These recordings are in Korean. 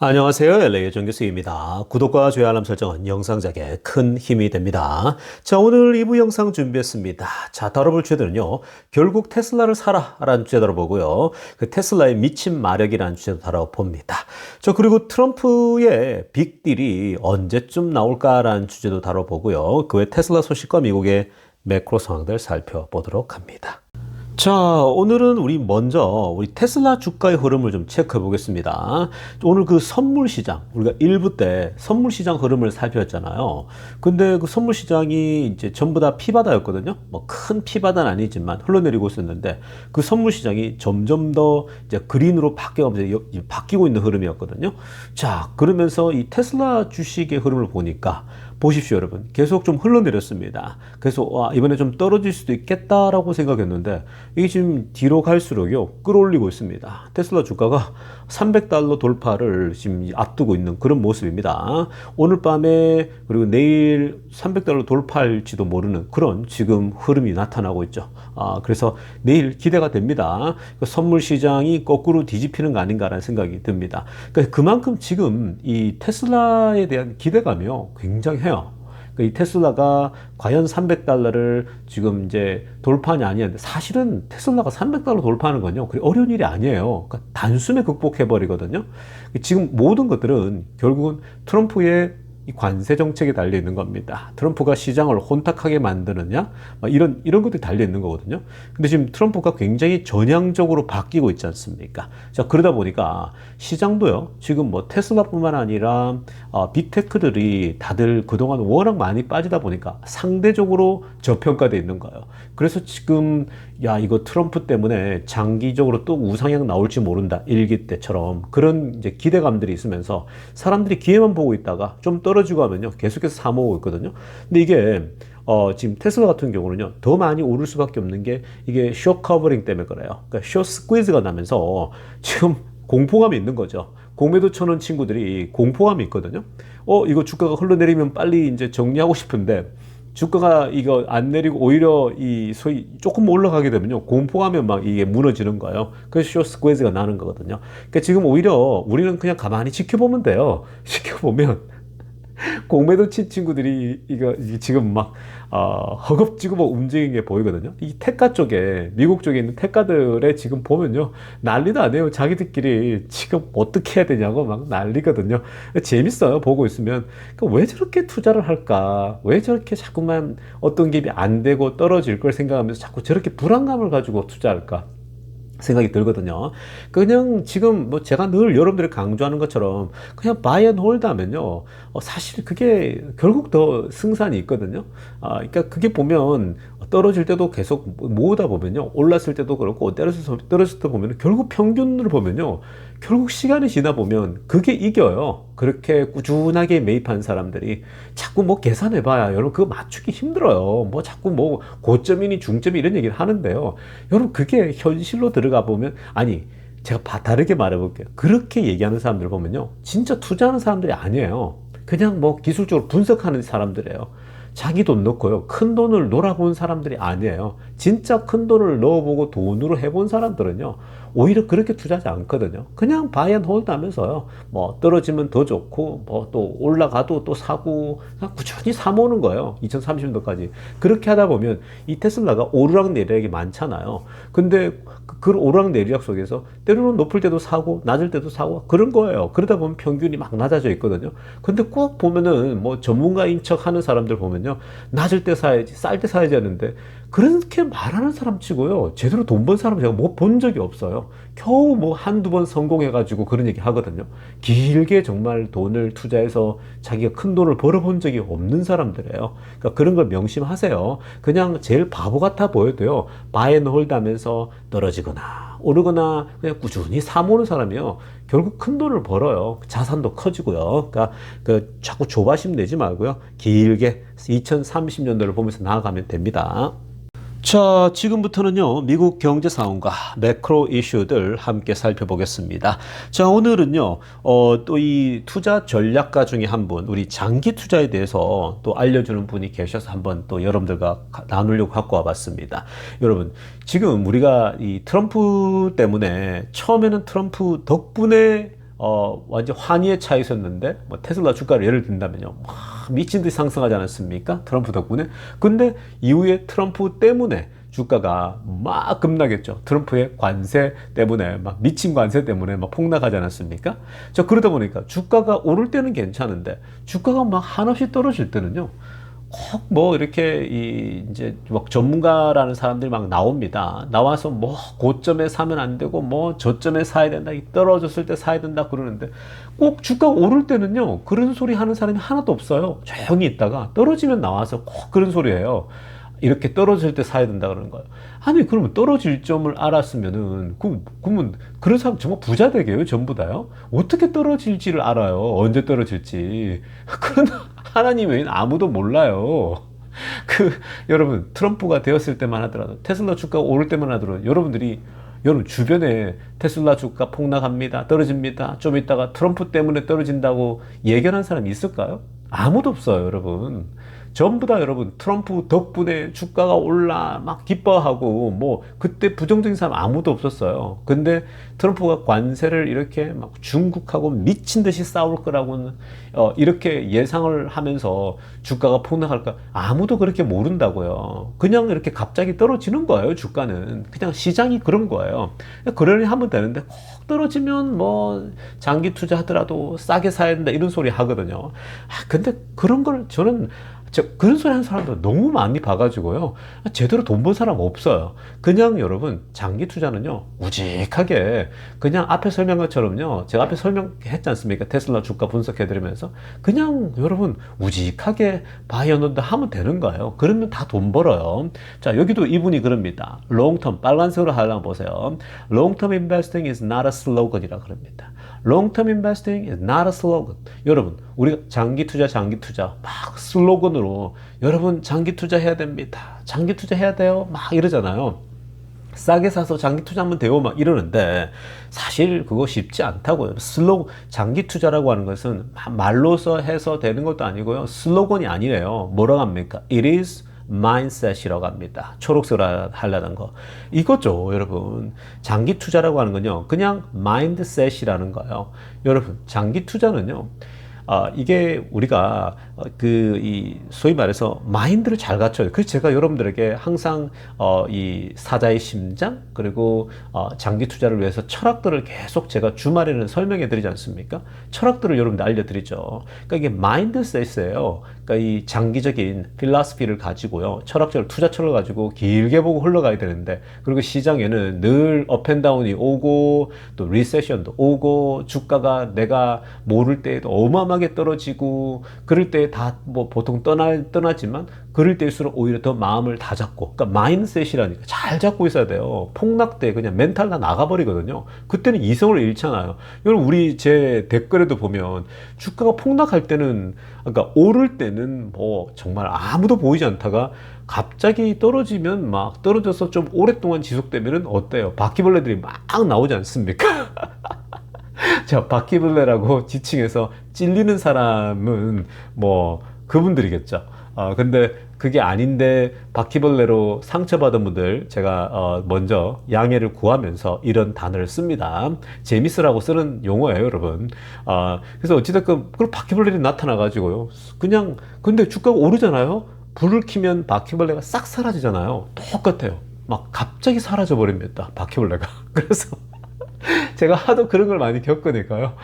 안녕하세요. LA의 정교수입니다. 구독과 좋아요 알람 설정은 영상작에 큰 힘이 됩니다. 자, 오늘 2부 영상 준비했습니다. 자, 다뤄볼 주제들은요. 결국 테슬라를 사라 라는 주제 다뤄보고요. 그 테슬라의 미친 마력이라는 주제도 다뤄봅니다. 자, 그리고 트럼프의 빅딜이 언제쯤 나올까라는 주제도 다뤄보고요. 그 외 테슬라 소식과 미국의 매크로 상황들 살펴보도록 합니다. 자, 오늘은 우리 테슬라 주가의 흐름을 좀 체크해 보겠습니다. 오늘 그 선물 시장, 우리가 1부 때 선물 시장 흐름을 살펴봤잖아요. 근데 그 선물 시장이 이제 전부 다 피바다였거든요. 뭐 큰 피바다는 아니지만 흘러내리고 있었는데 그 선물 시장이 점점 더 이제 그린으로 바뀌고 있는 흐름이었거든요. 자, 그러면서 이 테슬라 주식의 흐름을 보니까 보십시오, 여러분. 계속 좀 흘러내렸습니다. 그래서 이번에 좀 떨어질 수도 있겠다라고 생각했는데 이게 지금 뒤로 갈수록요 끌어올리고 있습니다. 테슬라 주가가 $300 돌파를 지금 앞두고 있는 그런 모습입니다. 오늘 밤에 그리고 내일 $300 돌파할지도 모르는 그런 지금 흐름이 나타나고 있죠. 그래서 내일 기대가 됩니다. 선물 시장이 거꾸로 뒤집히는 거 아닌가라는 생각이 듭니다. 그러니까 그만큼 지금 이 테슬라에 대한 기대감이요 굉장해요. 이 테슬라가 과연 $300를 지금 이제 돌파하냐 아니냐인데 사실은 테슬라가 $300 돌파하는 건요 그리 어려운 일이 아니에요. 그러니까 단숨에 극복해 버리거든요. 지금 모든 것들은 결국은 트럼프의 이 관세 정책에 달려 있는 겁니다. 트럼프가 시장을 혼탁하게 만드느냐 이런 것들이 달려 있는 거거든요. 근데 지금 트럼프가 굉장히 전향적으로 바뀌고 있지 않습니까? 자, 그러다 보니까 시장도요 지금 뭐 테슬라뿐만 아니라 빅테크들이 다들 그동안 워낙 많이 빠지다 보니까 상대적으로 저평가되어 있는 거예요. 그래서 지금 이거 트럼프 때문에 장기적으로 또 우상향 나올지 모른다, 일기 때처럼 그런 이제 기대감들이 있으면서 사람들이 기회만 보고 있다가 좀 떨어지고 하면요 계속해서 사모으고 있거든요. 근데 이게 지금 테슬라 같은 경우는요 더 많이 오를 수밖에 없는 게 이게 숏 커버링 때문에 그래요. 그러니까 숏 스퀴즈가 나면서 지금 공포감이 있는 거죠. 공매도 쳐놓은 친구들이 공포감이 있거든요. 이거 주가가 흘러내리면 빨리 이제 정리하고 싶은데 주가가 이거 안 내리고 오히려 이 소위 조금 올라가게 되면요 공포하면 막 이게 무너지는 거예요. 그래서 쇼 스퀘즈가 나는 거거든요. 그러니까 지금 오히려 우리는 그냥 가만히 지켜보면 돼요. 지켜보면 공매도 친 친구들이 이거 지금 막 허겁지겁 움직이는 게 보이거든요. 이 태가 쪽에 미국 쪽에 있는 태가들의 지금 보면요 난리도 아니에요. 자기들끼리 지금 어떻게 해야 되냐고 막 난리거든요. 재밌어요 보고 있으면. 그러니까 왜 저렇게 투자를 할까? 왜 저렇게 자꾸만 어떤 게 안 되고 떨어질 걸 생각하면서 자꾸 저렇게 불안감을 가지고 투자할까? 생각이 들거든요. 그냥 지금 뭐 제가 늘 여러분들이 강조하는 것처럼 그냥 바이 앤 홀드 하면요. 사실 그게 결국 더 승산이 있거든요. 그러니까 그게 보면 떨어질 때도 계속 모으다 보면요. 올랐을 때도 그렇고 떨어졌을 때 보면 결국 평균을 보면요. 결국 시간이 지나 보면 그게 이겨요. 그렇게 꾸준하게 매입한 사람들이 자꾸 뭐 계산해봐야 여러분 그거 맞추기 힘들어요. 뭐 자꾸 뭐 고점이니 중점이 이런 얘기를 하는데요. 여러분 그게 현실로 들어가 보면 제가 다르게 말해볼게요. 그렇게 얘기하는 사람들 보면요. 진짜 투자하는 사람들이 아니에요. 그냥 뭐 기술적으로 분석하는 사람들이에요. 자기 돈 넣고요. 큰 돈을 놀아본 사람들이 아니에요. 진짜 큰 돈을 넣어보고 돈으로 해본 사람들은요. 오히려 그렇게 투자하지 않거든요. 그냥 바이 앤 홀드 하면서요. 뭐 떨어지면 더 좋고 뭐 또 올라가도 또 사고 그냥 꾸준히 사모으는 거예요. 2030년도까지. 그렇게 하다 보면 이 테슬라가 오르락 내리락이 많잖아요. 근데 그 오르락 내리락 속에서 때로는 높을 때도 사고 낮을 때도 사고 그런 거예요. 그러다 보면 평균이 막 낮아져 있거든요. 근데 꼭 보면은 뭐 전문가인 척 하는 사람들 보면요. 낮을 때 사야지, 쌀 때 사야지 하는데 그렇게 말하는 사람 치고요. 제대로 돈 번 사람 제가 뭐 본 적이 없어요. 겨우 뭐 한두 번 성공해가지고 그런 얘기 하거든요. 길게 정말 돈을 투자해서 자기가 큰 돈을 벌어본 적이 없는 사람들이에요. 그러니까 그런 걸 명심하세요. 그냥 제일 바보 같아 보여도요. 바이 앤 홀드 하면서 떨어지거나 오르거나 그냥 꾸준히 사모으는 사람이요. 결국 큰 돈을 벌어요. 자산도 커지고요. 그러니까 자꾸 조바심 내지 말고요. 길게 2030년도를 보면서 나아가면 됩니다. 자, 지금부터는요, 미국 경제 상황과 매크로 이슈들 함께 살펴보겠습니다. 자, 오늘은요, 또 이 투자 전략가 중에 한 분, 우리 장기 투자에 대해서 또 알려주는 분이 계셔서 한번 또 여러분들과 나누려고 갖고 와봤습니다. 여러분, 지금 우리가 이 트럼프 때문에 처음에는 트럼프 덕분에 완전 환희에 차 있었는데, 뭐 테슬라 주가를 예를 든다면요. 막 미친 듯이 상승하지 않았습니까? 트럼프 덕분에. 근데 이후에 트럼프 때문에 주가가 막 급락했죠. 트럼프의 관세 때문에, 막 미친 관세 때문에 막 폭락하지 않았습니까? 그러다 보니까 주가가 오를 때는 괜찮은데, 주가가 막 한없이 떨어질 때는요. 꼭 뭐 이렇게 이제 막 전문가라는 사람들이 막 나옵니다. 나와서 뭐 고점에 사면 안 되고 뭐 저점에 사야 된다, 떨어졌을 때 사야 된다 그러는데, 꼭 주가 오를 때는요 그런 소리 하는 사람이 하나도 없어요. 조용히 있다가 떨어지면 나와서 꼭 그런 소리 해요. 이렇게 떨어질 때 사야 된다 그러는 거예요. 아니 그러면 떨어질 점을 알았으면은 그러면 그런 사람 정말 부자 되게요. 전부 다요. 어떻게 떨어질지를 알아요. 언제 떨어질지. 그런 하나님 외에는 아무도 몰라요. 여러분 트럼프가 되었을 때만 하더라도, 테슬라 주가 오를 때만 하더라도, 여러분 주변에 테슬라 주가 폭락합니다, 떨어집니다, 좀 있다가 트럼프 때문에 떨어진다고 예견한 사람이 있을까요? 아무도 없어요, 여러분. 전부 다 여러분 트럼프 덕분에 주가가 올라 막 기뻐하고, 뭐 그때 부정적인 사람 아무도 없었어요. 근데 트럼프가 관세를 이렇게 막 중국하고 미친 듯이 싸울 거라고는 이렇게 예상을 하면서 주가가 폭락할까, 아무도 그렇게 모른다고요. 그냥 이렇게 갑자기 떨어지는 거예요. 주가는 그냥 시장이 그런 거예요. 그러니 하면 되는데, 꼭 떨어지면 뭐 장기 투자하더라도 싸게 사야 된다 이런 소리 하거든요. 근데 그런 걸 저는, 그런 소리 하는 사람들 너무 많이 봐가지고요. 제대로 돈 번 사람 없어요. 그냥 여러분, 장기 투자는요, 우직하게, 그냥 앞에 설명한 것처럼요, 제가 앞에 설명했지 않습니까? 테슬라 주가 분석해드리면서. 그냥 여러분, 우직하게 바이어놓는다 하면 되는 거예요. 그러면 다 돈 벌어요. 자, 여기도 이분이 그럽니다. 롱텀, 빨간색으로 하려면 보세요. Long-term investing is not a slogan이라 그럽니다. Long-term investing is not a slogan. 여러분, 우리가 장기 투자 막 슬로건으로 여러분 장기 투자 해야 됩니다, 장기 투자 해야 돼요 막 이러잖아요. 싸게 사서 장기 투자하면 돼요 막 이러는데, 사실 그거 쉽지 않다고요. 장기 투자라고 하는 것은 말로서 해서 되는 것도 아니고요, 슬로건이 아니래요. 뭐라고 합니까? It is mindset이라고 합니다. 초록색으로 하려던 거 이거죠. 여러분, 장기 투자라고 하는 건요, 그냥 mindset이라는 거예요. 여러분, 장기 투자는요, 이게 우리가 소위 말해서 마인드를 잘 갖춰요. 그래서 제가 여러분들에게 항상 이 사자의 심장, 그리고 장기 투자를 위해서 철학들을 계속 제가 주말에는 설명해 드리지 않습니까? 철학들을 여러분들 알려드리죠. 그러니까 이게 마인드셋이에요. 그러니까 이 장기적인 필라스피를 가지고요, 철학적으로 투자철을 가지고 길게 보고 흘러가야 되는데, 그리고 시장에는 늘 업앤다운이 오고 또 리세션도 오고, 주가가 내가 모를 때에도 어마어마하게 떨어지고, 그럴 때 다 뭐 보통 떠나지만, 그럴 때일수록 오히려 더 마음을 다 잡고, 그러니까 마인드셋이라니까 잘 잡고 있어야 돼요. 폭락 때 그냥 멘탈 다 나가버리거든요. 그때는 이성을 잃잖아요. 여러분, 우리 제 댓글에도 보면 주가가 폭락할 때는, 그러니까 오를 때는 뭐 정말 아무도 보이지 않다가 갑자기 떨어지면, 막 떨어져서 좀 오랫동안 지속되면은 어때요? 바퀴벌레들이 막 나오지 않습니까? 자, 바퀴벌레라고 지칭해서 찔리는 사람은 뭐 그분들이겠죠. 근데 그게 아닌데 바퀴벌레로 상처받은 분들, 제가 먼저 양해를 구하면서 이런 단어를 씁니다. 재밌으라고 쓰는 용어예요, 여러분. 그래서 어찌됐건 그런 바퀴벌레들이 나타나가지고요, 그냥, 근데 주가가 오르잖아요. 불을 켜면 바퀴벌레가 싹 사라지잖아요. 똑같아요. 막 갑자기 사라져 버립니다, 바퀴벌레가. 그래서 제가 하도 그런 걸 많이 겪으니까요,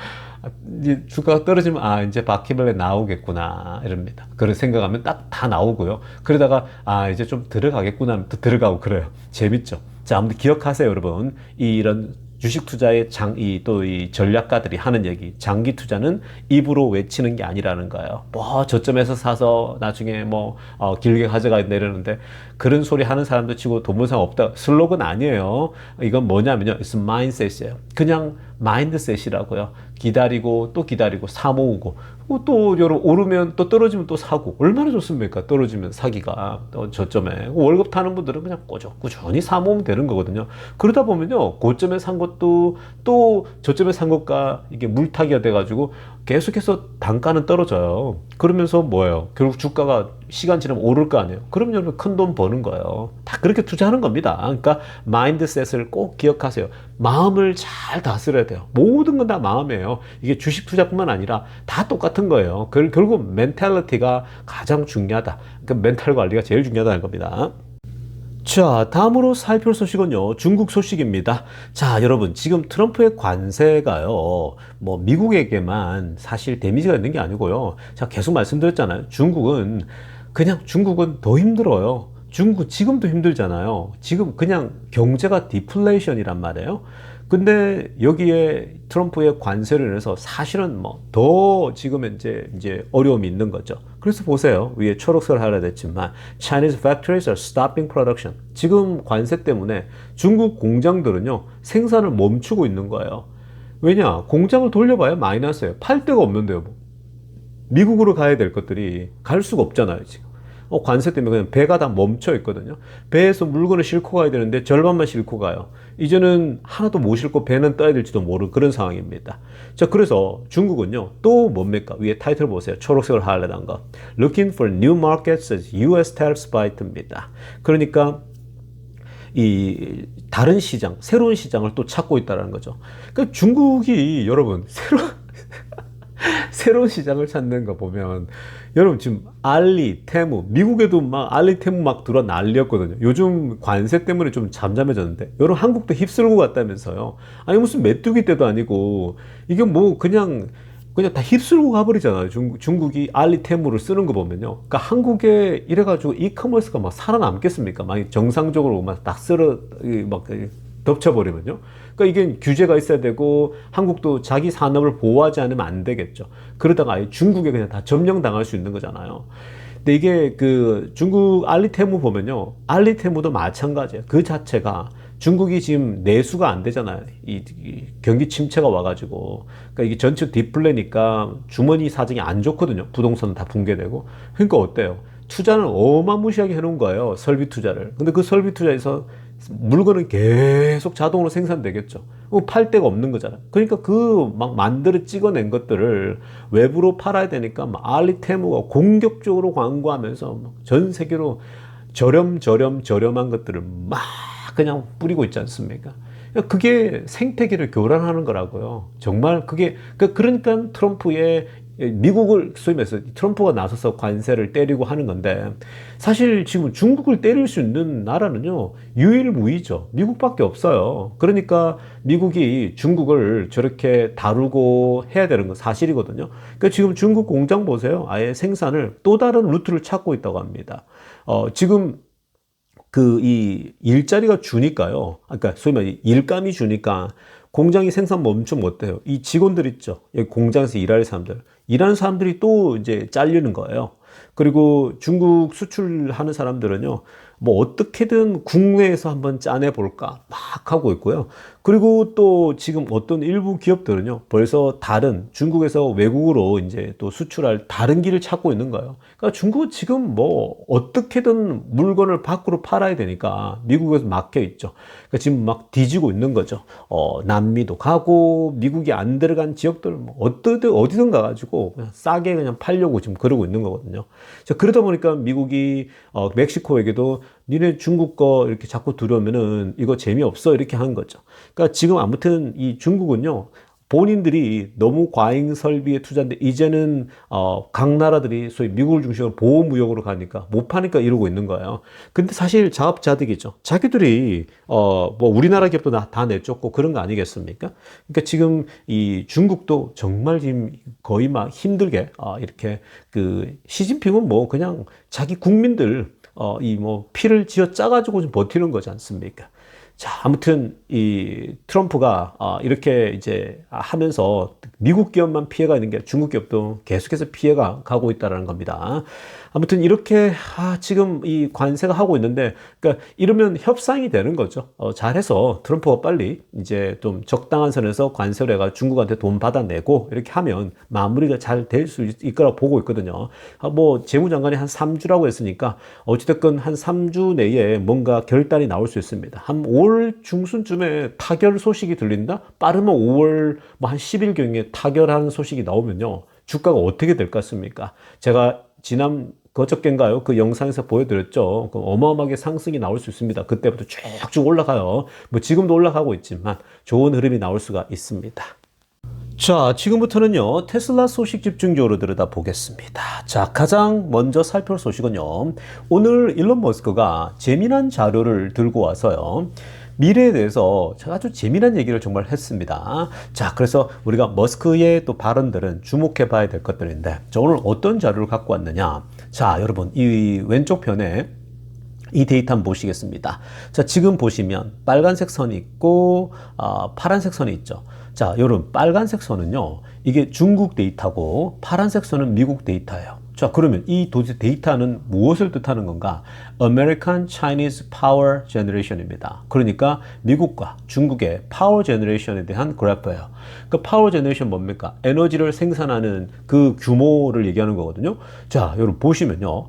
이제 주가가 떨어지면 이제 바퀴벌레 나오겠구나 이럽니다. 그런 생각하면 딱 다 나오고요. 그러다가 이제 좀 들어가겠구나 하면 또 들어가고 그래요. 재밌죠. 자, 아무튼 기억하세요, 여러분. 이런 주식 투자의 또 이 전략가들이 하는 얘기, 장기 투자는 입으로 외치는 게 아니라는 거예요. 뭐 저점에서 사서 나중에 뭐 길게 가져가야 내려는데, 그런 소리 하는 사람도 치고 돈 버는 사람 없다, 슬로건 아니에요. 이건 뭐냐면요, it's mindset이에요. 그냥 마인드셋이라고요. 기다리고 또 기다리고 사 모으고, 또 여러분 오르면 또 떨어지면 또 사고, 얼마나 좋습니까? 떨어지면 사기가, 저점에 월급 타는 분들은 그냥 꾸준히 사 모으면 되는 거거든요. 그러다 보면요, 고점에 산 것도 또 저점에 산 것과 이게 물타기가 돼가지고 계속해서 단가는 떨어져요. 그러면서 뭐예요? 결국 주가가 시간 지나면 오를 거 아니에요. 그럼 여러분 큰 돈 버는 거예요. 다 그렇게 투자하는 겁니다. 그러니까 마인드셋을 꼭 기억하세요. 마음을 잘 다스려야 돼요. 모든 건 다 마음이에요. 이게 주식 투자뿐만 아니라 다 똑같은 거예요. 결국 멘탈리티가 가장 중요하다. 그러니까 멘탈 관리가 제일 중요하다는 겁니다. 자, 다음으로 살펴볼 소식은요, 중국 소식입니다. 자, 여러분, 지금 트럼프의 관세가요, 뭐, 미국에게만 사실 데미지가 있는 게 아니고요. 자, 계속 말씀드렸잖아요. 중국은 더 힘들어요. 중국 지금도 힘들잖아요. 지금 그냥 경제가 디플레이션이란 말이에요. 근데 여기에 트럼프의 관세를 해서 사실은 뭐 더 지금 이제 어려움이 있는 거죠. 그래서 보세요. 위에 초록색을 하려 됐지만 Chinese factories are stopping production. 지금 관세 때문에 중국 공장들은요, 생산을 멈추고 있는 거예요. 왜냐? 공장을 돌려봐야 마이너스예요. 팔 데가 없는데요. 뭐. 미국으로 가야 될 것들이 갈 수가 없잖아요, 지금. 관세 때문에 그냥 배가 다 멈춰 있거든요. 배에서 물건을 싣고 가야 되는데 절반만 싣고 가요. 이제는 하나도 못 싣고 배는 떠야 될지도 모르는 그런 상황입니다. 자, 그래서 중국은요, 또 뭡니까? 위에 타이틀 보세요. 초록색으로 하이라이트한 거. Looking for new markets as US tariffs bite입니다. 그러니까 이 다른 시장, 새로운 시장을 또 찾고 있다는 거죠. 그러니까 중국이 여러분 새로운 시장을 찾는 거 보면 여러분 지금 알리, 테무, 미국에도 막 알리, 테무 막 들어 난리였거든요. 요즘 관세 때문에 좀 잠잠해졌는데 여러분 한국도 휩쓸고 갔다면서요. 아니 무슨 메뚜기 때도 아니고 이게 뭐 그냥 다 휩쓸고 가버리잖아요. 중국이 알리, 테무를 쓰는 거 보면요. 그러니까 한국에 이래가지고 이커머스가 막 살아남겠습니까? 막 정상적으로 막 딱 막 덮쳐버리면요. 그러니까 이게 규제가 있어야 되고 한국도 자기 산업을 보호하지 않으면 안 되겠죠. 그러다가 아예 중국에 그냥 다 점령당할 수 있는 거잖아요. 근데 이게 그 중국 알리테무 보면요. 알리테무도 마찬가지예요. 그 자체가 중국이 지금 내수가 안 되잖아요. 이 경기 침체가 와가지고. 그러니까 이게 전체 디플레니까 주머니 사정이 안 좋거든요. 부동산은 다 붕괴되고. 그러니까 어때요? 투자는 어마무시하게 해놓은 거예요. 설비 투자를. 근데 그 설비 투자에서 물건은 계속 자동으로 생산되겠죠. 팔 데가 없는 거잖아요. 그러니까 그 막 만들어 찍어낸 것들을 외부로 팔아야 되니까 막 알리테무가 공격적으로 광고하면서 전 세계로 저렴한 것들을 막 그냥 뿌리고 있지 않습니까? 그게 생태계를 교란하는 거라고요. 정말 그러니까 트럼프의 미국을 소위 말해서 트럼프가 나서서 관세를 때리고 하는 건데 사실 지금 중국을 때릴 수 있는 나라는요 유일무이죠. 미국밖에 없어요. 그러니까 미국이 중국을 저렇게 다루고 해야 되는 건 사실이거든요. 그러니까 지금 중국 공장 보세요. 아예 생산을 또 다른 루트를 찾고 있다고 합니다. 지금 이 일자리가 주니까요. 그러니까 소위 말해 일감이 주니까 공장이 생산 멈추면 어때요? 이 직원들 있죠. 여기 공장에서 일하는 사람들이 또 이제 잘리는 거예요. 그리고 중국 수출하는 사람들은요, 뭐 어떻게든 국내에서 한번 짜내 볼까 막 하고 있고요. 그리고 또 지금 어떤 일부 기업들은요, 벌써 다른 중국에서 외국으로 이제 또 수출할 다른 길을 찾고 있는 거예요. 그러니까 중국은 지금 뭐 어떻게든 물건을 밖으로 팔아야 되니까 미국에서 막혀 있죠. 그러니까 지금 막 뒤지고 있는 거죠. 남미도 가고 미국이 안 들어간 지역들 뭐 어디든 가가지고 그냥 싸게 그냥 팔려고 지금 그러고 있는 거거든요. 자, 그러다 보니까 미국이 멕시코에게도 니네 중국 거 이렇게 자꾸 들어오면은 이거 재미없어 이렇게 한 거죠. 그러니까 지금 아무튼 이 중국은요, 본인들이 너무 과잉 설비에 투자인데 이제는 각 나라들이 소위 미국을 중심으로 보호무역으로 가니까 못 파니까 이러고 있는 거예요. 근데 사실 자업자득이죠. 자기들이 뭐 우리나라 기업도 다 내쫓고 그런 거 아니겠습니까? 그러니까 지금 이 중국도 정말 지금 거의 막 힘들게 이렇게 그 시진핑은 뭐 그냥 자기 국민들 이 뭐 피를 쥐어 짜가지고 좀 버티는 거지 않습니까? 자, 아무튼 이 트럼프가 이렇게 이제 하면서 미국 기업만 피해가 있는 게 중국 기업도 계속해서 피해가 가고 있다는 겁니다. 아무튼 이렇게 지금 이 관세가 하고 있는데, 그러니까 이러면 협상이 되는 거죠. 잘해서 트럼프가 빨리 이제 좀 적당한 선에서 관세를 해가 중국한테 돈 받아내고 이렇게 하면 마무리가 잘 될 수 있을 거라고 보고 있거든요. 뭐 재무장관이 한 3주라고 했으니까 어찌됐건 한 3주 내에 뭔가 결단이 나올 수 있습니다. 한 5월 중순쯤에 타결 소식이 들린다? 빠르면 5월 뭐 한 10일경에 타결하는 소식이 나오면요, 주가가 어떻게 될 것 같습니까? 제가 지난 그저께인가요? 그 영상에서 보여드렸죠. 그 어마어마하게 상승이 나올 수 있습니다. 그때부터 쭉쭉 올라가요. 뭐 지금도 올라가고 있지만 좋은 흐름이 나올 수가 있습니다. 자, 지금부터는요, 테슬라 소식 집중적으로 들여다보겠습니다. 자, 가장 먼저 살펴볼 소식은요, 오늘 일론 머스크가 재미난 자료를 들고 와서요, 미래에 대해서 아주 재미난 얘기를 정말 했습니다. 자, 그래서 우리가 머스크의 또 발언들은 주목해 봐야 될 것들인데, 자, 오늘 어떤 자료를 갖고 왔느냐. 자, 여러분, 이 왼쪽 편에 이 데이터 한번 보시겠습니다. 자, 지금 보시면 빨간색 선이 있고 파란색 선이 있죠. 자, 여러분, 빨간색 선은요, 이게 중국 데이터고 파란색 선은 미국 데이터예요. 자, 그러면 이 도대체 데이터는 무엇을 뜻하는 건가? American Chinese Power Generation입니다. 그러니까 미국과 중국의 파워 제너레이션에 대한 그래프예요. 그 파워 제너레이션 뭡니까? 에너지를 생산하는 그 규모를 얘기하는 거거든요. 자, 여러분 보시면요.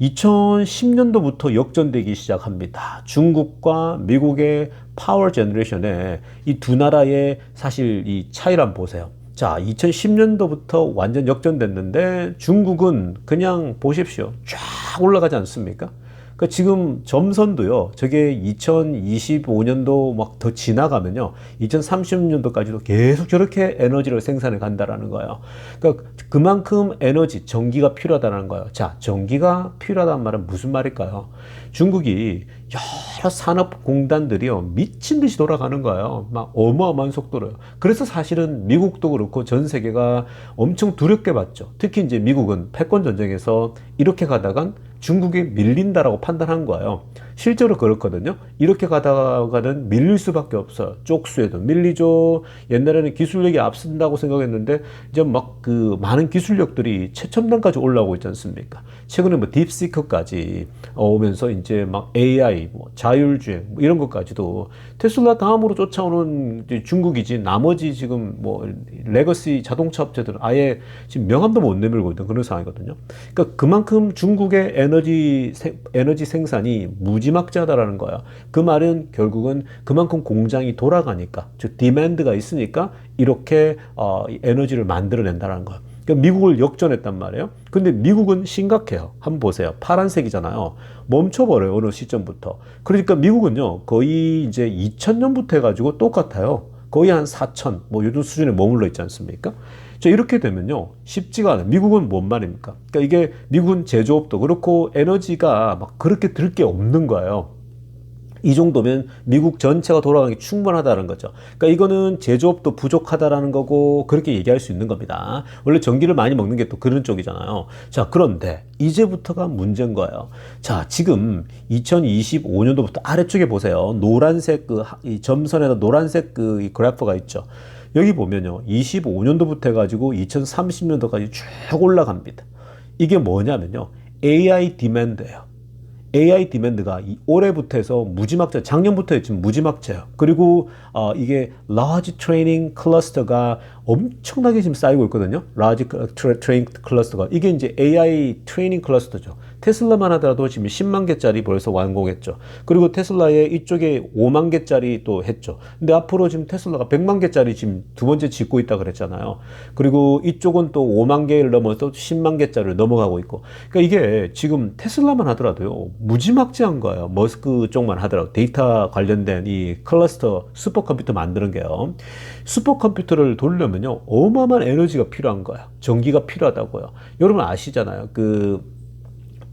2010년도부터 역전되기 시작합니다. 중국과 미국의 파워 제너레이션에 이 두 나라의 사실 이 차이를 한번 보세요. 자, 2010년도부터 완전 역전됐는데 중국은 그냥 보십시오. 쫙 올라가지 않습니까? 그러니까 지금 점선도요, 저게 2025년도 막 더 지나가면요, 2030년도까지도 계속 저렇게 에너지를 생산해 간다라는 거예요. 그러니까 그만큼 에너지, 전기가 필요하다는 거예요. 자, 전기가 필요하다는 말은 무슨 말일까요? 중국이 여러 산업공단들이요, 미친 듯이 돌아가는 거예요. 막 어마어마한 속도로요. 그래서 사실은 미국도 그렇고 전 세계가 엄청 두렵게 봤죠. 특히 이제 미국은 패권 전쟁에서 이렇게 가다간 중국에 밀린다라고 판단한 거예요. 실제로 그렇거든요. 이렇게 가다가는 밀릴 수밖에 없어요. 쪽수에도 밀리죠. 옛날에는 기술력이 앞선다고 생각했는데 이제 막 그 많은 기술력들이 최첨단까지 올라오고 있지 않습니까? 최근에 뭐 딥시크까지 오면서 이제 막 AI, 뭐 자율주행 뭐 이런 것까지도 테슬라 다음으로 쫓아오는 중국이지, 나머지 지금 뭐 레거시 자동차 업체들은 아예 지금 명함도 못 내밀고 있는 그런 상황이거든요. 그러니까 그만큼 중국의 에너지 생산이 무지막지하다라는 거야. 그 말은 결국은 그만큼 공장이 돌아가니까, 즉 디맨드가 있으니까 이렇게 에너지를 만들어낸다는 거야. 그러니까 미국을 역전했단 말이에요. 근데 미국은 심각해요. 한번 보세요. 파란색이잖아요. 멈춰버려요. 어느 시점부터. 그러니까 미국은요, 거의 이제 2000년부터 해가지고 똑같아요. 거의 한 4000, 뭐 요즘 수준에 머물러 있지 않습니까? 자, 이렇게 되면요, 쉽지가 않아요. 미국은 뭔 말입니까? 그러니까 이게 미국은 제조업도 그렇고 에너지가 막 그렇게 들 게 없는 거예요. 이 정도면 미국 전체가 돌아가기 충분하다는 거죠. 그러니까 이거는 제조업도 부족하다라는 거고, 그렇게 얘기할 수 있는 겁니다. 원래 전기를 많이 먹는 게 또 그런 쪽이잖아요. 자, 그런데 이제부터가 문제인 거예요. 자, 지금 2025년도부터 아래쪽에 보세요. 노란색 이 점선에다 노란색 이 그래프가 있죠. 여기 보면요, 25년도부터 해가지고 2030년도까지 쭉 올라갑니다. 이게 뭐냐면요, AI 디맨드예요. AI 디맨드가 올해부터 해서 무지막지, 작년부터 지금 무지막지예요. 그리고 이게 라지 트레이닝 클러스터가 엄청나게 지금 쌓이고 있거든요. 라지 트레이닝 클러스터가, 이게 이제 AI 트레이닝 클러스터죠. 테슬라만 하더라도 지금 10만 개짜리 벌써 완공했죠. 그리고 테슬라의 이쪽에 5만 개짜리 또 했죠. 근데 앞으로 지금 테슬라가 100만 개짜리 지금 두 번째 짓고 있다 그랬잖아요. 그리고 이쪽은 또 5만 개를 넘어서 10만 개짜리를 넘어가고 있고. 그러니까 이게 지금 테슬라만 하더라도요, 무지막지한 거예요. 머스크 쪽만 하더라도 데이터 관련된 이 클러스터 슈퍼컴퓨터 만드는 게요. 슈퍼컴퓨터를 돌려면요, 어마어마한 에너지가 필요한 거예요. 전기가 필요하다고요. 여러분 아시잖아요. 그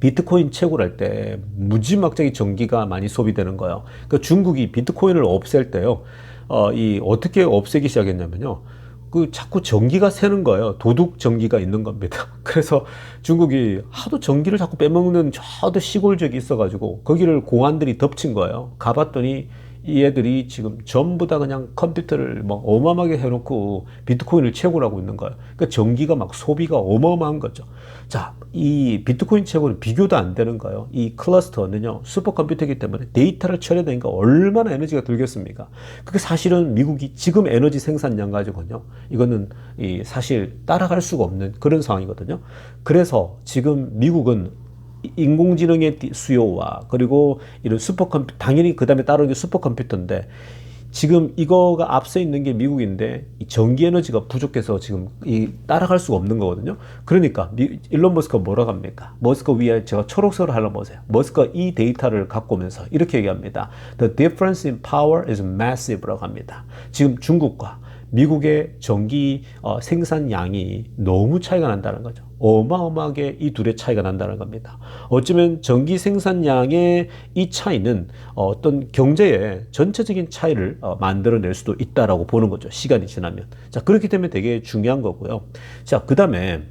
비트코인 채굴 할 때 무지막지하게 전기가 많이 소비되는 거예요. 그러니까 중국이 비트코인을 없앨 때요, 어떻게 없애기 시작했냐면요, 그 자꾸 전기가 새는 거예요. 도둑 전기가 있는 겁니다. 그래서 중국이 하도 전기를 자꾸 빼먹는 저도 시골 지역이 있어가지고 거기를 공안들이 덮친 거예요. 가봤더니 이 애들이 지금 전부 다 그냥 컴퓨터를 뭐 어마어마하게 해놓고 비트코인을 채굴하고 있는 거예요. 그러니까 전기가 막 소비가 어마어마한 거죠. 자, 이 비트코인 채굴은 비교도 안 되는 거예요. 이 클러스터는요, 슈퍼컴퓨터이기 때문에 데이터를 처리하니까 얼마나 에너지가 들겠습니까? 그게 사실은 미국이 지금 에너지 생산량 가지고는요, 이거는 사실 따라갈 수가 없는 그런 상황이거든요. 그래서 지금 미국은 인공지능의 수요와 그리고 이런 슈퍼컴퓨터, 당연히 그 다음에 따르는 게 슈퍼컴퓨터인데, 지금 이거가 앞서 있는 게 미국인데 이 전기 에너지가 부족해서 지금 따라갈 수가 없는 거거든요. 그러니까 일론 머스크가 뭐라고 합니까? 머스크 위에 제가 초록색으로 하려면 보세요. 머스크가 이 데이터를 갖고 오면서 이렇게 얘기합니다. The difference in power is massive라고 합니다. 지금 중국과 미국의 전기 생산량이 너무 차이가 난다는 거죠. 어마어마하게 이 둘의 차이가 난다는 겁니다. 어쩌면 전기 생산량의 이 차이는 어떤 경제의 전체적인 차이를 만들어낼 수도 있다라고 보는 거죠. 시간이 지나면. 자, 그렇기 때문에 되게 중요한 거고요. 자, 그 다음에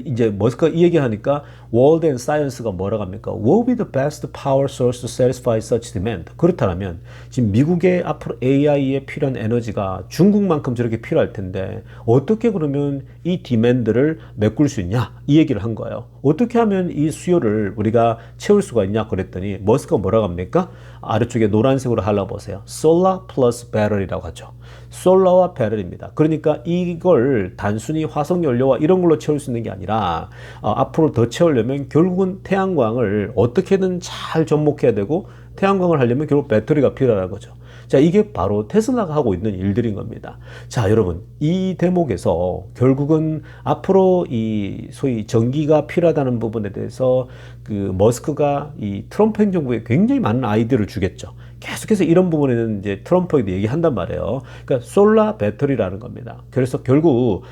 이제 머스크가 이 얘기하니까 World and Science가 뭐라고 합니까? What will be the best power source to satisfy such demand? 그렇다면 지금 미국의 앞으로 AI에 필요한 에너지가 중국만큼 저렇게 필요할 텐데 어떻게 그러면 이 디맨드를 메꿀 수 있냐? 이 얘기를 한 거예요. 어떻게 하면 이 수요를 우리가 채울 수가 있냐? 그랬더니 머스크가 뭐라고 합니까? 아래쪽에 노란색으로 할라보세요. Solar plus battery라고 하죠. 솔라와 배럴입니다. 그러니까 이걸 단순히 화석연료와 이런 걸로 채울 수 있는 게 아니라 앞으로 더 채우려면 결국은 태양광을 어떻게든 잘 접목해야 되고 태양광을 하려면 결국 배터리가 필요하다는 거죠. 자, 이게 바로 테슬라가 하고 있는 일들인 겁니다. 자, 여러분, 이 대목에서 결국은 앞으로 이 소위 전기가 필요하다는 부분에 대해서 그 머스크가 이 트럼프 행정부에 굉장히 많은 아이디어를 주겠죠. 계속해서 이런 부분에는 이제 트럼프에도 얘기한단 말이에요. 그러니까 솔라 배터리라는 겁니다. 그래서 결국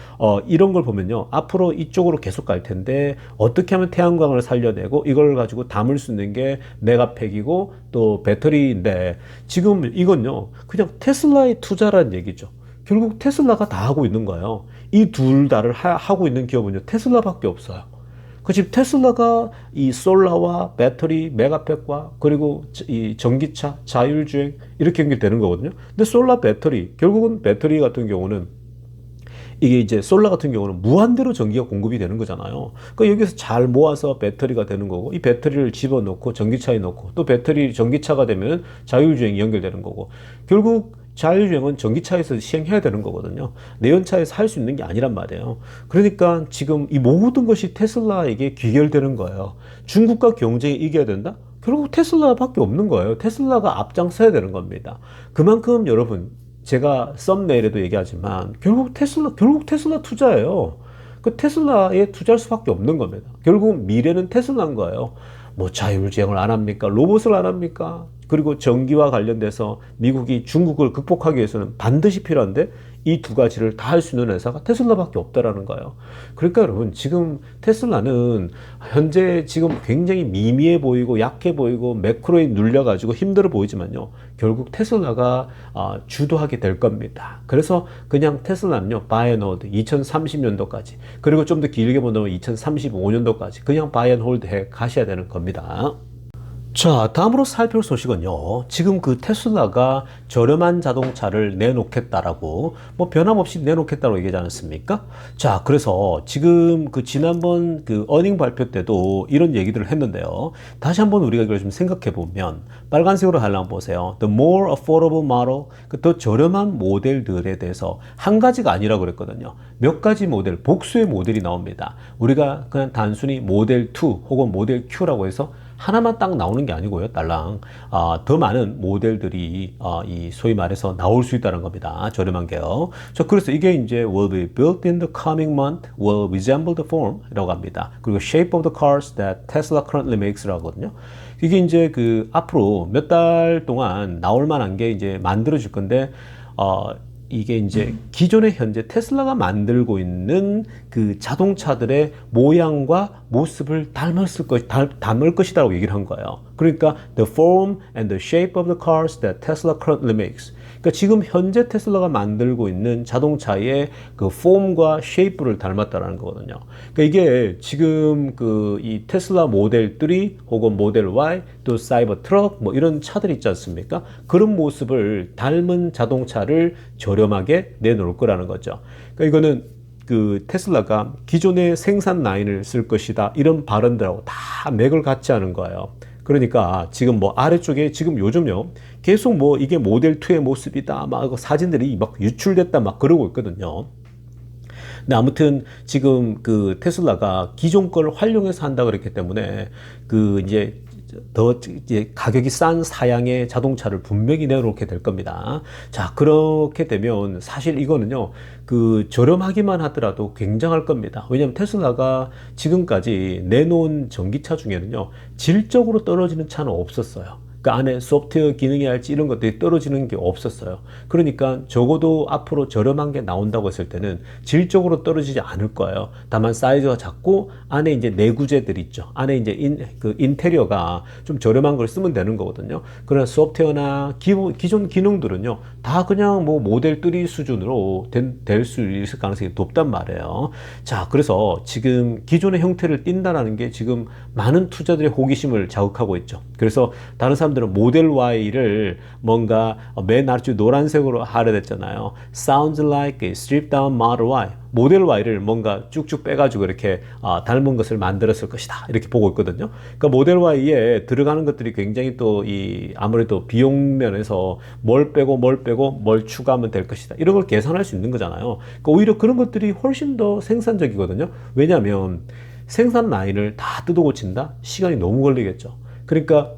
이런 걸 보면요, 앞으로 이쪽으로 계속 갈 텐데 어떻게 하면 태양광을 살려내고 이걸 가지고 담을 수 있는 게 메가팩이고 또 배터리인데 지금 이건요 그냥 테슬라의 투자라는 얘기죠. 결국 테슬라가 다 하고 있는 거예요. 이 둘 다를 하고 있는 기업은요 테슬라밖에 없어요. 그 지금 테슬라가 이 솔라와 배터리, 메가팩과 그리고 이 전기차, 자율주행 이렇게 연결되는 거거든요. 근데 솔라 배터리, 결국은 배터리 같은 경우는 이게 이제 솔라 같은 경우는 무한대로 전기가 공급이 되는 거잖아요. 그러니까 여기서 잘 모아서 배터리가 되는 거고 이 배터리를 집어넣고 전기차에 넣고 또 배터리 전기차가 되면 자율주행이 연결되는 거고 결국 자율주행은 전기차에서 시행해야 되는 거거든요. 내연차에서 할 수 있는 게 아니란 말이에요. 그러니까 지금 이 모든 것이 테슬라에게 귀결되는 거예요. 중국과 경쟁에 이겨야 된다? 결국 테슬라밖에 없는 거예요. 테슬라가 앞장서야 되는 겁니다. 그만큼 여러분 제가 썸네일에도 얘기하지만 결국 테슬라 투자예요. 그 테슬라에 투자할 수밖에 없는 겁니다. 결국 미래는 테슬라인 거예요. 뭐 자율주행을 안 합니까? 로봇을 안 합니까? 그리고 전기와 관련돼서 미국이 중국을 극복하기 위해서는 반드시 필요한데 이 두 가지를 다 할 수 있는 회사가 테슬라밖에 없다라는 거예요. 그러니까 여러분 지금 테슬라는 현재 지금 굉장히 미미해 보이고 약해 보이고 매크로에 눌려가지고 힘들어 보이지만요. 결국 테슬라가 주도하게 될 겁니다. 그래서 그냥 테슬라는요. 바이 앤 홀드 2030년도까지 그리고 좀 더 길게 본다면 2035년도까지 그냥 바이 앤 홀드 해 가셔야 되는 겁니다. 자, 다음으로 살펴볼 소식은요. 지금 그 테슬라가 저렴한 자동차를 내놓겠다라고 뭐 변함없이 내놓겠다고 얘기하지 않았습니까? 자, 그래서 지금 그 지난번 그 어닝 발표 때도 이런 얘기들을 했는데요. 다시 한번 우리가 이걸 좀 생각해 보면 빨간색으로 하려면 보세요. The more affordable model, 그 더 저렴한 모델들에 대해서 한 가지가 아니라고 그랬거든요. 몇 가지 모델, 복수의 모델이 나옵니다. 우리가 그냥 단순히 모델 2 혹은 모델 Q라고 해서 하나만 딱 나오는 게 아니고요, 딸랑. 더 많은 모델들이 이 소위 말해서 나올 수 있다는 겁니다. 저렴한 게요. 그래서 이게 이제 will be built in the coming month, will resemble the form이라고 합니다. 그리고 shape of the cars that Tesla currently makes라고 하거든요. 이게 이제 그 앞으로 몇 달 동안 나올 만한 게 이제 만들어질 건데, 이게 이제 기존에 현재 테슬라가 만들고 있는 그 자동차들의 모양과 모습을 담을 것이라고 얘기를 한 거예요. 그러니까 the form and the shape of the cars that Tesla currently makes. 그러니까 지금 현재 테슬라가 만들고 있는 자동차의 그 폼과 쉐이프를 닮았다라는 거거든요. 그러니까 이게 지금 그 이 테슬라 모델 3 혹은 모델 Y 또 사이버 트럭 뭐 이런 차들 있지 않습니까? 그런 모습을 닮은 자동차를 저렴하게 내놓을 거라는 거죠. 그러니까 이거는 그 테슬라가 기존의 생산 라인을 쓸 것이다 이런 발언들하고 다 맥을 같이 하는 거예요. 그러니까 지금 뭐 아래쪽에 지금 요즘요 계속 뭐 이게 모델 2의 모습이다 막 사진들이 막 유출됐다 막 그러고 있거든요. 근데 아무튼 지금 그 테슬라가 기존 걸 활용해서 한다 그랬기 때문에 그 이제 더 이제 가격이 싼 사양의 자동차를 분명히 내놓게 될 겁니다. 자, 그렇게 되면 사실 이거는요, 그 저렴하기만 하더라도 굉장할 겁니다. 왜냐하면 테슬라가 지금까지 내놓은 전기차 중에는요, 질적으로 떨어지는 차는 없었어요. 그 안에 소프트웨어 기능이 할지 이런 것들이 떨어지는 게 없었어요. 그러니까 적어도 앞으로 저렴한 게 나온다고 했을 때는 질적으로 떨어지지 않을 거예요. 다만 사이즈가 작고 안에 이제 내구재들 있죠. 안에 이제 인테리어가 좀 저렴한 걸 쓰면 되는 거거든요. 그러나 소프트웨어나 기존 기능들은요, 다 그냥 뭐 모델 3 수준으로 될 수 있을 가능성이 높단 말이에요. 자, 그래서 지금 기존의 형태를 띈다라는 게 지금 많은 투자들의 호기심을 자극하고 있죠. 그래서 다른 사람들은 모델 Y를 뭔가 맨 아래쪽 노란색으로 하려 됐잖아요. Sounds like a stripped down Model Y. 모델 Y를 뭔가 쭉쭉 빼가지고 이렇게 닮은 것을 만들었을 것이다, 이렇게 보고 있거든요. 그러니까 모델 Y에 들어가는 것들이 굉장히 또 아무래도 비용 면에서 뭘 빼고 뭘 추가하면 될 것이다, 이런 걸 계산할 수 있는 거잖아요. 그러니까 오히려 그런 것들이 훨씬 더 생산적이거든요. 왜냐하면 생산 라인을 다 뜯어 고친다? 시간이 너무 걸리겠죠. 그러니까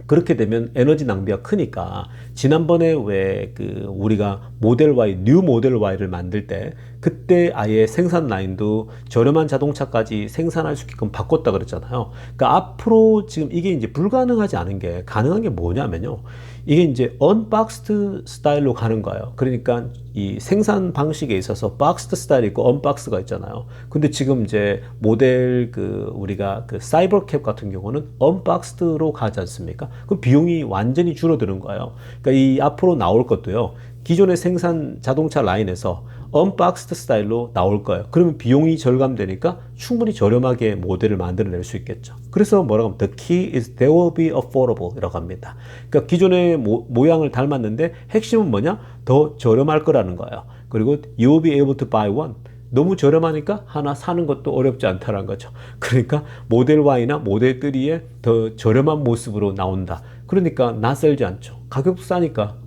그렇게 되면 에너지 낭비가 크니까, 지난번에 왜 우리가 모델 Y, 뉴 모델 Y를 만들 때 그때 아예 생산 라인도 저렴한 자동차까지 생산할 수 있게끔 바꿨다 그랬잖아요. 그러니까 앞으로 지금 이게 이제 불가능하지 않은 게, 가능한 게 뭐냐면요, 이게 이제 언박스드 스타일로 가는 거예요. 그러니까 이 생산 방식에 있어서 박스드 스타일이 있고 언박스가 있잖아요. 근데 지금 이제 모델 우리가 사이버캡 같은 경우는 언박스드로 가지 않습니까? 그럼 비용이 완전히 줄어드는 거예요. 그러니까 이 앞으로 나올 것도요, 기존의 생산 자동차 라인에서 언박스드 스타일로 나올 거예요. 그러면 비용이 절감되니까 충분히 저렴하게 모델을 만들어낼 수 있겠죠. 그래서 뭐라고 하면 The key is they will be affordable 이라고 합니다. 그러니까 기존의 모양을 닮았는데 핵심은 뭐냐? 더 저렴할 거라는 거예요. 그리고 you will be able to buy one. 너무 저렴하니까 하나 사는 것도 어렵지 않다는 거죠. 그러니까 모델 Y나 모델 3의 더 저렴한 모습으로 나온다. 그러니까 낯설지 않죠. 가격도 싸니까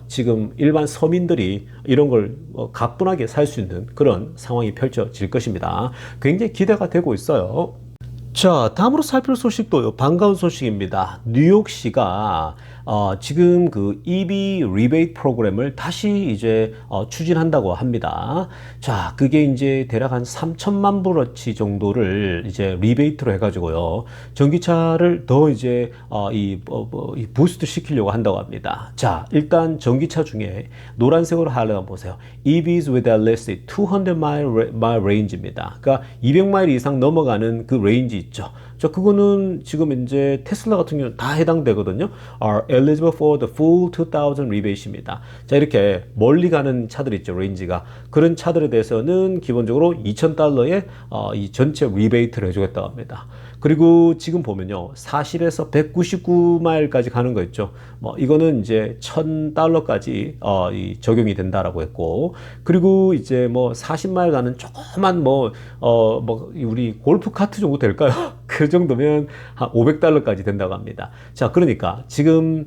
지금 일반 서민들이 이런 걸 가뿐하게 살 수 있는 그런 상황이 펼쳐질 것입니다. 굉장히 기대가 되고 있어요. 자, 다음으로 살필 소식도 반가운 소식입니다. 뉴욕시가 지금 EV 리베이트 프로그램을 다시 이제 추진한다고 합니다. 자, 그게 이제 대략 한 3천만 불어치 정도를 이제 리베이트로 해가지고요, 전기차를 더 이제 부스트 시키려고 한다고 합니다. 자, 일단 전기차 중에 노란색으로 하려면 보세요. EVs with at least 200 mile range입니다. 그러니까 200마일 이상 넘어가는 그 레인지 있죠. 자, 그거는 지금 이제 테슬라 같은 경우는 다 해당되거든요. Are eligible for the full 2000 rebate입니다. 자, 이렇게 멀리 가는 차들 있죠, 레인지가. 그런 차들에 대해서는 기본적으로 $2,000의 이 전체 리베이트를 해주겠다고 합니다. 그리고 지금 보면요, 40에서 199마일까지 가는 거 있죠. 이거는 이제 $1,000까지 적용이 된다라고 했고, 그리고 이제 40마일 가는 조그만 우리 골프 카트 정도 될까요? 그 정도면 한 $500까지 된다고 합니다. 자, 그러니까 지금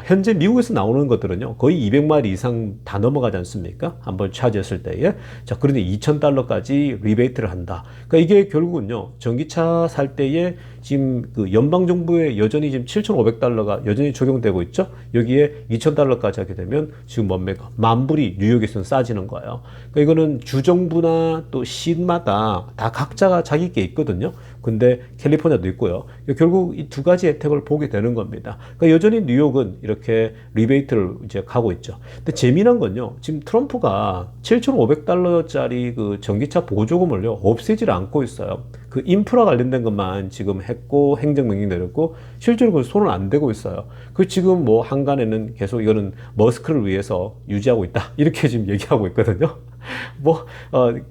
현재 미국에서 나오는 것들은요, 거의 200마일 이상 다 넘어가지 않습니까? 한번 차지했을 때에. 자, 그런데 $2,000까지 리베이트를 한다. 그러니까 이게 결국은요, 전기차 살 때에 지금 연방정부에 여전히 지금 $7,500가 여전히 적용되고 있죠? 여기에 $2,000까지 하게 되면 지금 만 불이 뉴욕에서는 싸지는 거예요. 그러니까 이거는 주정부나 또 시마다 다 각자가 자기 게 있거든요. 근데 캘리포니아도 있고요. 결국 이 두 가지 혜택을 보게 되는 겁니다. 그러니까 여전히 뉴욕은 이렇게 리베이트를 이제 가고 있죠. 근데 재미난 건요, 지금 트럼프가 $7,500짜리 그 전기차 보조금을요, 없애질 않고 있어요. 그 인프라 관련된 것만 지금 했고, 행정명령 내렸고, 실제로 그 손을 안 대고 있어요. 그 지금 한간에는 계속 이거는 머스크를 위해서 유지하고 있다, 이렇게 지금 얘기하고 있거든요.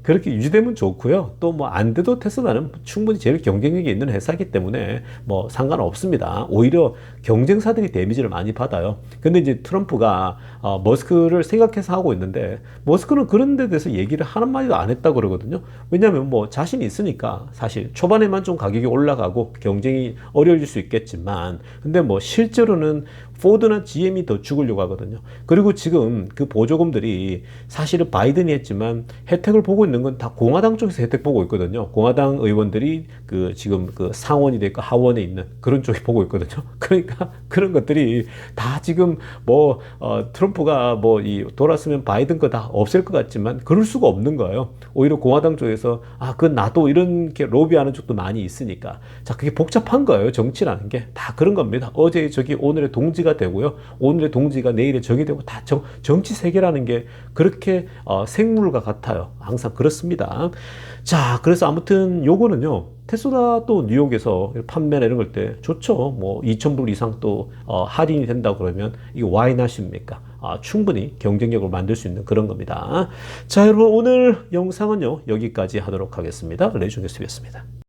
그렇게 유지되면 좋고요. 또 안 돼도 테슬라는 충분히 제일 경쟁력이 있는 회사이기 때문에 상관없습니다. 오히려 경쟁사들이 데미지를 많이 받아요. 근데 이제 트럼프가 머스크를 생각해서 하고 있는데, 머스크는 그런 데 대해서 얘기를 한마디도 안 했다고 그러거든요. 왜냐하면 자신이 있으니까. 사실 초반에만 좀 가격이 올라가고 경쟁이 어려워질 수 있겠지만, 근데 실제로는 포드나 GM이 더 죽으려고 하거든요. 그리고 지금 그 보조금들이 사실은 바이든이 했지만 혜택을 보고 있는 건 다 공화당 쪽에서 혜택 보고 있거든요. 공화당 의원들이 그 지금 그 상원이 됐고 하원에 있는 그런 쪽에 보고 있거든요. 그러니까 그런 것들이 다 지금 뭐 트럼프가 뭐 이 돌았으면 바이든 거 다 없앨 것 같지만 그럴 수가 없는 거예요. 오히려 공화당 쪽에서 그건 나도 이런 게 로비하는 쪽도 많이 있으니까. 자, 그게 복잡한 거예요. 정치라는 게 다 그런 겁니다. 어제 적이 오늘의 동지가 되고요. 오늘의 동지가 내일의 적이 되고 다 정치 세계라는 게 그렇게 생물과 같아요. 항상 그렇습니다. 자, 그래서 아무튼 요거는요. 테슬라 또 뉴욕에서 판매나 이런 걸 때 좋죠. 뭐 2,000불 이상 또 할인이 된다 그러면 이게 why not입니까? 충분히 경쟁력을 만들 수 있는 그런 겁니다. 자, 여러분 오늘 영상은요 여기까지 하도록 하겠습니다. 레이존 뉴스였습니다.